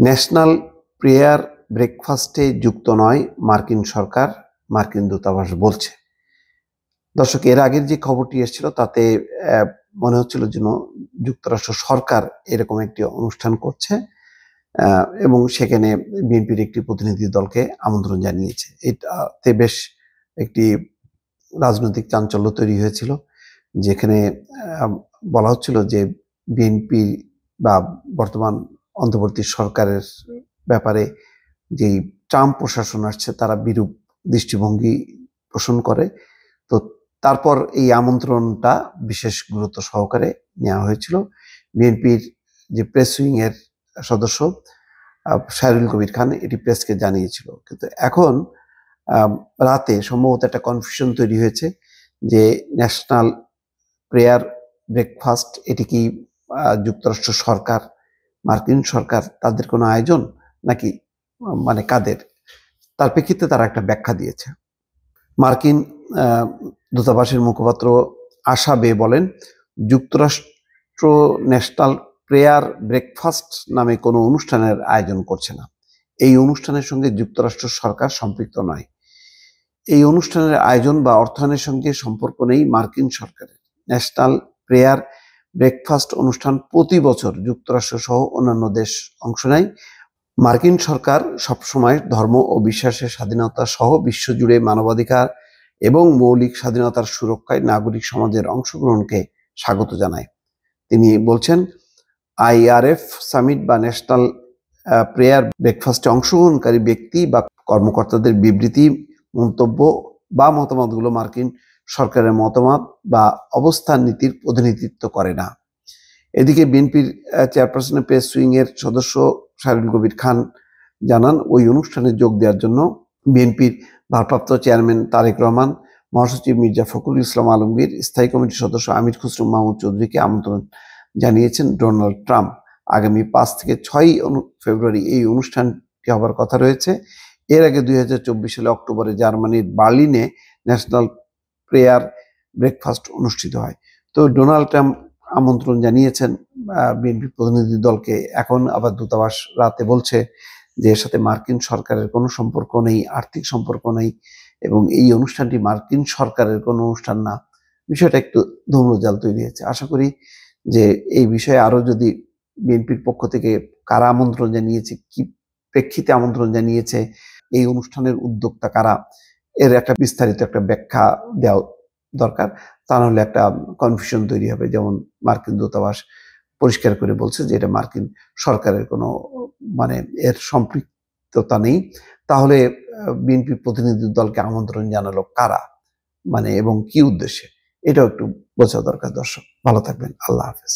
National prayer ব্রেকফাস্টে যুক্ত নয় মার্কিন সরকার, মার্কিন দূতাবাস বলছে। দর্শক, এর আগের যে খবরটি এসেছিল তাতে মনে হচ্ছিল যেন যুক্তরাষ্ট্র সরকার এরকম একটি অনুষ্ঠান করছে এবং সেখানে বিএনপির একটি প্রতিনিধি দলকে আমন্ত্রণ জানিয়েছে। এটাতে বেশ একটি রাজনৈতিক চাঞ্চল্য তৈরি হয়েছিল, যেখানে বলা হচ্ছিল যে বিএনপি বা বর্তমান অন্তর্বর্তী সরকারের ব্যাপারে যেই ট্রাম্প প্রশাসন আসছে তারা বিরূপ দৃষ্টিভঙ্গি পোষণ করে। তো তারপর এই আমন্ত্রণটা বিশেষ গুরুত্ব সহকারে নেওয়া হয়েছিল। বিএনপির যে প্রেস উইং এর সদস্য শাহরুল কবির খান এটি প্রেসকে জানিয়েছিল, কিন্তু এখন রাতে সম্ভবত একটা কনফিউশন তৈরি হয়েছে যে ন্যাশনাল প্রেয়ার ব্রেকফাস্ট এটি কি যুক্তরাষ্ট্র সরকার, মার্কিন সরকার তাদের কোনো আয়োজন নাকি মানে কাদের? তার প্রেক্ষিতে তারা একটা ব্যাখ্যা দিয়েছে। মার্কিন দূতাবাসের মুখপাত্র আশা বে বলেন, যুক্তরাষ্ট্র ন্যাশনাল প্রেয়ার ব্রেকফাস্ট নামে কোনো অনুষ্ঠানের আয়োজন করছে না। এই অনুষ্ঠানের সঙ্গে যুক্তরাষ্ট্র সরকার সম্পৃক্ত নয়। এই অনুষ্ঠানের আয়োজন বা অর্থায়নের সঙ্গে সম্পর্ক নেই মার্কিন সরকারের। ন্যাশনাল প্রেয়ার ব্রেকফাস্ট অনুষ্ঠান প্রতি বছর যুক্তরাষ্ট্র সহ অন্যান্য দেশ অংশ নেয়। মার্কিন সরকার সবসময় ধর্ম ও বিশ্বাসের স্বাধীনতা সহ বিশ্বজুড়ে মানবাধিকার এবং মৌলিক স্বাধীনতার সুরক্ষায় নাগরিক সমাজের অংশগ্রহণকে স্বাগত জানায়। তিনি বলছেন, আইআরএফ সামিট বা ন্যাশনাল প্রেয়ার ব্রেকফাস্টে অংশগ্রহণকারী ব্যক্তি বা কর্মকর্তাদের বিবৃতি, মন্তব্য বা মতামতগুলো মার্কিন সরকারের মতামত বা অবস্থান নীতির প্রতিনিধিত্ব করে না। এদিকে বিএনপির চেয়ারপারসনের প্রেস উইং এর সদস্য শাহরুল কবির খান জানান, ওই অনুষ্ঠানে যোগ দেওয়ার জন্য বিএনপির ভারপ্রাপ্ত চেয়ারম্যান তারেক রহমান, মহাসচিব মির্জা ফখরুল ইসলাম আলমগীর, স্থায়ী কমিটির সদস্য আমির খসরু মাহমুদ চৌধুরীকে আমন্ত্রণ জানিয়েছেন ডোনাল্ড ট্রাম্প। আগামী 5 থেকে 6 ফেব্রুয়ারি এই অনুষ্ঠানটি হবার কথা রয়েছে। এর আগে 2024 সালে অক্টোবরে জার্মানির বার্লিনে ন্যাশনাল প্রেয়ার ব্রেকফাস্ট অনুষ্ঠিত হয়। তো ডোনাল্ড ট্রাম্প আমন্ত্রণ জানিয়েছেন বিএনপি প্রতিনিধি দলকে। এখন আবার দূতাবাস রাতে বলছে যে এর সাথে মার্কিন সরকারের কোনো সম্পর্ক নেই, আর্থিক সম্পর্ক নেই এবং এই অনুষ্ঠানটি মার্কিন সরকারের কোনো অনুষ্ঠান না। বিষয়টা একটু ধূম্রজাল তৈরি হয়েছে। আশা করি যে এই বিষয়ে আরো যদি বিএনপির পক্ষ থেকে কারা আমন্ত্রণ জানিয়েছে, কি প্রেক্ষিতে আমন্ত্রণ জানিয়েছে, এই অনুষ্ঠানের উদ্যোক্তা কারা, এর একটা বিস্তারিত একটা ব্যাখ্যা দেওয়া দরকার। তা নাহলে একটা কনফিউশন তৈরি হবে। যেমন মার্কিন দূতাবাস পরিষ্কার করে বলছে যে এটা মার্কিন সরকারের কোনো মানে এর সম্পৃক্ততা নেই। তাহলে বিএনপি প্রতিনিধি দলকে আমন্ত্রণ জানালো কারা, মানে এবং কি উদ্দেশ্যে, এটাও একটু বোঝা দরকার। দর্শক ভালো থাকবেন, আল্লাহ হাফেজ।